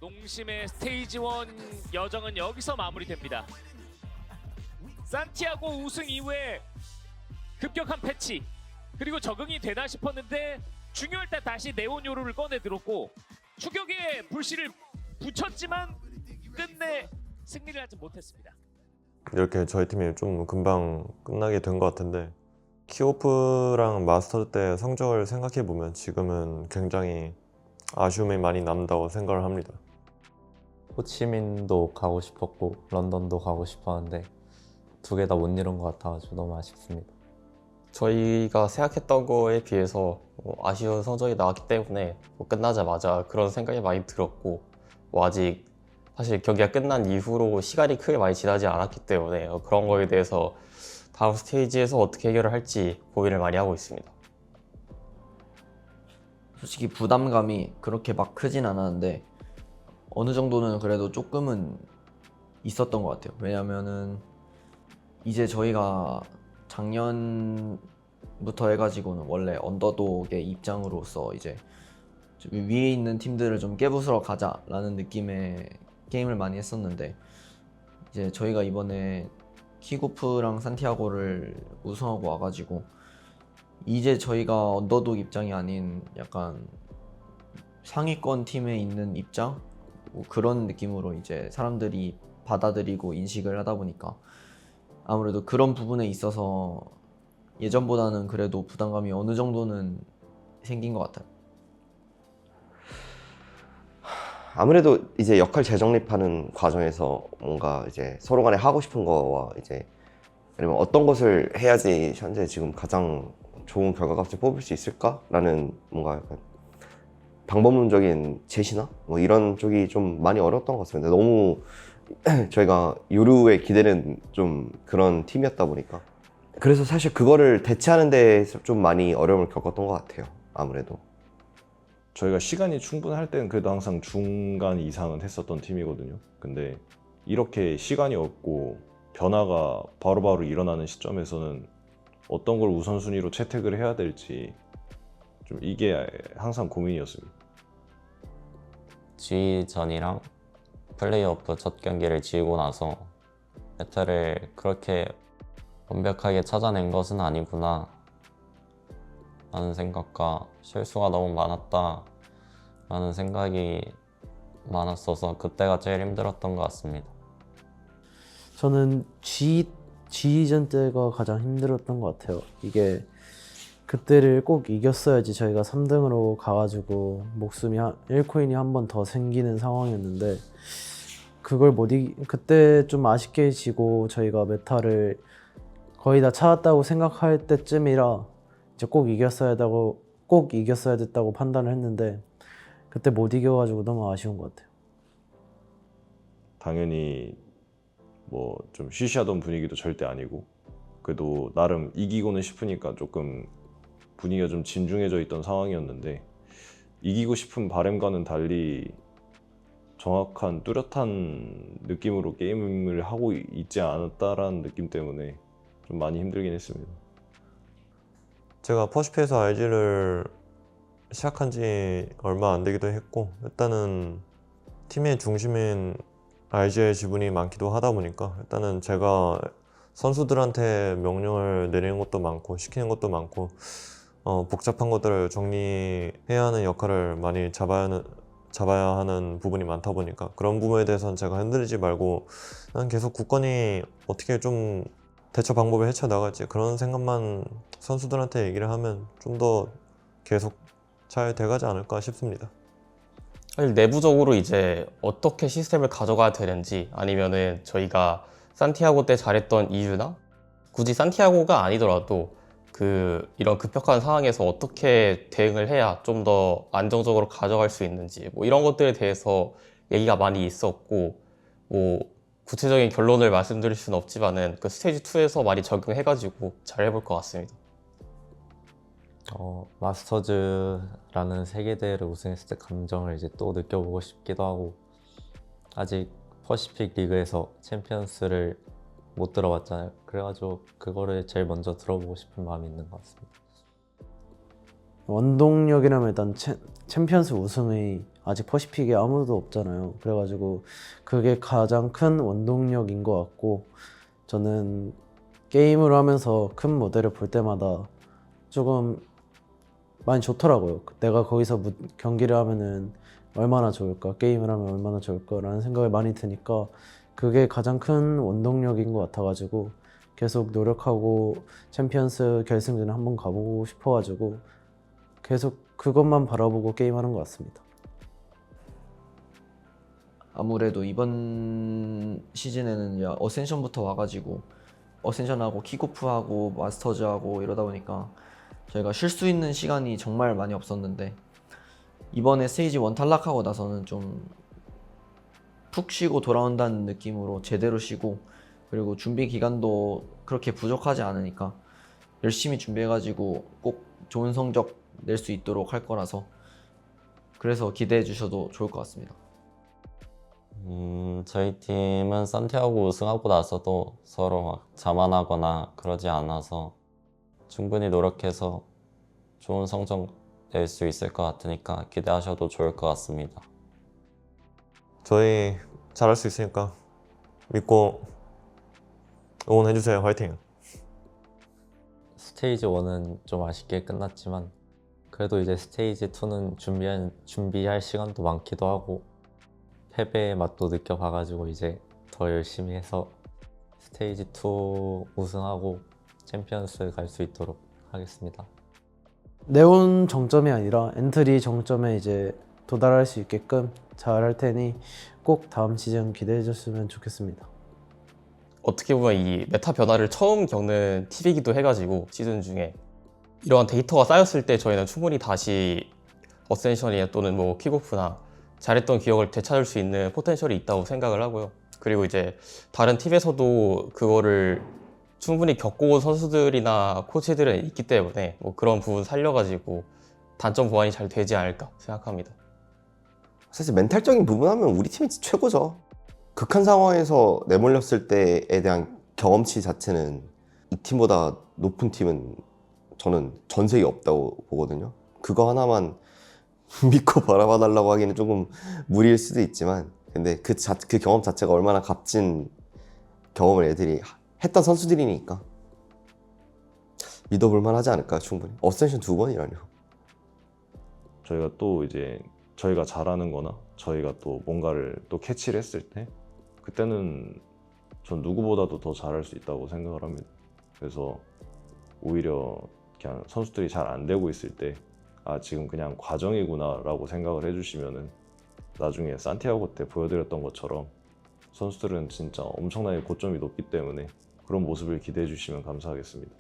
농심의 스테이지 1 여정은 여기서 마무리됩니다. 산티아고 우승 이후에 급격한 패치 그리고 적응이 되나 싶었는데 중요할 때 다시 네온요루를 꺼내 들었고 추격에 불씨를 붙였지만 끝내 승리를 하지 못했습니다. 이렇게 저희 팀이 좀 금방 끝나게 된 것 같은데 키오프랑 마스터 때 성적을 생각해 보면 지금은 굉장히 아쉬움이 많이 남다고 생각을 합니다. 호치민도 가고 싶었고 런던도 가고 싶었는데 두 개 다 못 이룬 것 같아가지고 너무 아쉽습니다. 저희가 생각했던 거에 비해서 아쉬운 성적이 나왔기 때문에 끝나자마자 그런 생각이 많이 들었고 아직 사실 경기가 끝난 이후로 시간이 크게 많이 지나지 않았기 때문에 그런 거에 대해서 다음 스테이지에서 어떻게 해결을 할지 고민을 많이 하고 있습니다. 솔직히 부담감이 그렇게 막 크진 않았는데 어느 정도는 그래도 조금은 있었던 것 같아요. 왜냐면은 이제 저희가 작년부터 해가지고는 원래 언더독의 입장으로서 이제 좀 위에 있는 팀들을 좀 깨부수러 가자라는 느낌의 게임을 많이 했었는데 이제 저희가 이번에 킥오프랑 산티아고를 우승하고 와가지고 이제 저희가 언더독 입장이 아닌 약간 상위권 팀에 있는 입장? 뭐 그런 느낌으로 이제 사람들이 받아들이고 인식을 하다 보니까 아무래도 그런 부분에 있어서 예전보다는 그래도 부담감이 어느 정도는 생긴 것 같아요. 아무래도 이제 역할 재정립하는 과정에서 뭔가 이제 서로 간에 하고 싶은 거와 이제 아니면 어떤 것을 해야지 현재 지금 가장 좋은 결과값을 뽑을 수 있을까라는 뭔가 약간 방법론적인 제시나 뭐 이런 쪽이 좀 많이 어려웠던 것 같습니다. 너무 저희가 요루에 기대는 좀 그런 팀이었다 보니까 그래서 사실 그거를 대체하는 데서 좀 많이 어려움을 겪었던 것 같아요. 아무래도 저희가 시간이 충분할 때는 그래도 항상 중간 이상은 했었던 팀이거든요. 근데 이렇게 시간이 없고 변화가 바로바로 일어나는 시점에서는 어떤 걸 우선순위로 채택을 해야 될지 좀 이게 항상 고민이었습니다. G전이랑 플레이오프 첫 경기를 지고 나서 메타를 그렇게 완벽하게 찾아낸 것은 아니구나 라는 생각과 실수가 너무 많았다 라는 생각이 많았어서 그때가 제일 힘들었던 것 같습니다. 저는 G전 때가 가장 힘들었던 것 같아요. 이게 그때를 꼭 이겼어야지 저희가 3등으로 가가지고 목숨이 1코인이 한 번 더 생기는 상황이었는데 그걸 그때 좀 아쉽게 지고 저희가 메타를 거의 다 찾았다고 생각할 때쯤이라 이제 꼭 이겼어야 됐다고 판단을 했는데 그때 못 이겨가지고 너무 아쉬운 것 같아요. 당연히 뭐 좀 쉬쉬하던 분위기도 절대 아니고 그래도 나름 이기고는 싶으니까 조금 분위기가 좀 진중해져 있던 상황이었는데 이기고 싶은 바람과는 달리 정확한 뚜렷한 느낌으로 게임을 하고 있지 않았다라는 느낌 때문에 좀 많이 힘들긴 했습니다. 제가 퍼시피에서 RG를 시작한 지 얼마 안 되기도 했고 일단은 팀의 중심인 RG의 지분이 많기도 하다 보니까 일단은 제가 선수들한테 명령을 내리는 것도 많고 시키는 것도 많고 복잡한 것들을 정리해야 하는 역할을 많이 잡아야 하는 부분이 많다 보니까 그런 부분에 대해서는 제가 흔들리지 말고 난 계속 굳건히 어떻게 좀 대처 방법을 헤쳐나갈지 그런 생각만 선수들한테 얘기를 하면 좀 더 계속 잘 돼가지 않을까 싶습니다. 사실 내부적으로 이제 어떻게 시스템을 가져가야 되는지 아니면은 저희가 산티아고 때 잘했던 이유나 굳이 산티아고가 아니더라도 이런 급격한 상황에서 어떻게 대응을 해야 좀 더 안정적으로 가져갈 수 있는지 뭐 이런 것들에 대해서 얘기가 많이 있었고 뭐 구체적인 결론을 말씀드릴 수는 없지만은 그 스테이지 2에서 많이 적용해가지고 잘 해볼 것 같습니다. 마스터즈라는 세계대회를 우승했을 때 감정을 이제 또 느껴보고 싶기도 하고 아직 퍼시픽 리그에서 챔피언스를 못 들어봤잖아요. 그래가지고 그거를 제일 먼저 들어보고 싶은 마음이 있는 것 같습니다. 원동력이라면 일단 챔피언스 우승이 아직 퍼시픽에 아무도 없잖아요. 그래가지고 그게 가장 큰 원동력인 것 같고, 저는 게임을 하면서 큰 무대를 볼 때마다 조금 많이 좋더라고요. 내가 거기서 경기를 하면은 얼마나 좋을까, 게임을 하면 얼마나 좋을까라는 생각이 많이 드니까 그게 가장 큰 원동력인 것 같아가지고 계속 노력하고 챔피언스 결승전에 한번 가보고 싶어가지고 계속 그것만 바라보고 게임하는 것 같습니다. 아무래도 이번 시즌에는 이제 어센션부터 와가지고 어센션하고 킥오프하고 마스터즈하고 이러다 보니까 저희가 쉴 수 있는 시간이 정말 많이 없었는데, 이번에 스테이지 1 탈락하고 나서는 좀 푹 쉬고 돌아온다는 느낌으로 제대로 쉬고, 그리고 준비 기간도 그렇게 부족하지 않으니까 열심히 준비해가지고 꼭 좋은 성적 낼 수 있도록 할 거라서, 그래서 기대해 주셔도 좋을 것 같습니다. 저희 팀은 산티아고 우승하고 나서도 서로 막 자만하거나 그러지 않아서 충분히 노력해서 좋은 성적 낼 수 있을 것 같으니까 기대하셔도 좋을 것 같습니다. 저희 잘할 수 있으니까 믿고 응원해주세요. 화이팅! 스테이지 1은 좀 아쉽게 끝났지만 그래도 이제 스테이지 2는 준비할 시간도 많기도 하고 패배의 맛도 느껴봐가지고 이제 더 열심히 해서 스테이지 2 우승하고 챔피언스 갈 수 있도록 하겠습니다. 네온 정점이 아니라 엔트리 정점에 이제 도달할 수 있게끔 잘 할 테니 꼭 다음 시즌 기대해 줬으면 좋겠습니다. 어떻게 보면 이 메타 변화를 처음 겪는 팁이기도 해가지고 시즌 중에 이러한 데이터가 쌓였을 때 저희는 충분히 다시 어센션이나 또는 뭐 킥오프나 잘했던 기억을 되찾을 수 있는 포텐셜이 있다고 생각을 하고요. 그리고 이제 다른 팀에서도 그거를 충분히 겪고 온 선수들이나 코치들은 있기 때문에 뭐 그런 부분 살려가지고 단점 보완이 잘 되지 않을까 생각합니다. 사실 멘탈적인 부분 하면 우리 팀이 최고죠. 극한 상황에서 내몰렸을 때에 대한 경험치 자체는 이 팀보다 높은 팀은 저는 전 세계에 없다고 보거든요. 그거 하나만 믿고 바라봐 달라고 하기는 조금 무리일 수도 있지만, 근데 그 경험 자체가 얼마나 값진 경험을 애들이 했던 선수들이니까 믿어볼만 하지 않을까. 충분히 어센션 2번이라뇨. 저희가 또 이제 저희가 잘하는 거나 저희가 또 뭔가를 또 캐치를 했을 때 그때는 전 누구보다도 더 잘할 수 있다고 생각을 합니다. 그래서 오히려 그냥 선수들이 잘 안 되고 있을 때 아, 지금 그냥 과정이구나 라고 생각을 해주시면은 나중에 산티아고 때 보여드렸던 것처럼 선수들은 진짜 엄청나게 고점이 높기 때문에 그런 모습을 기대해 주시면 감사하겠습니다.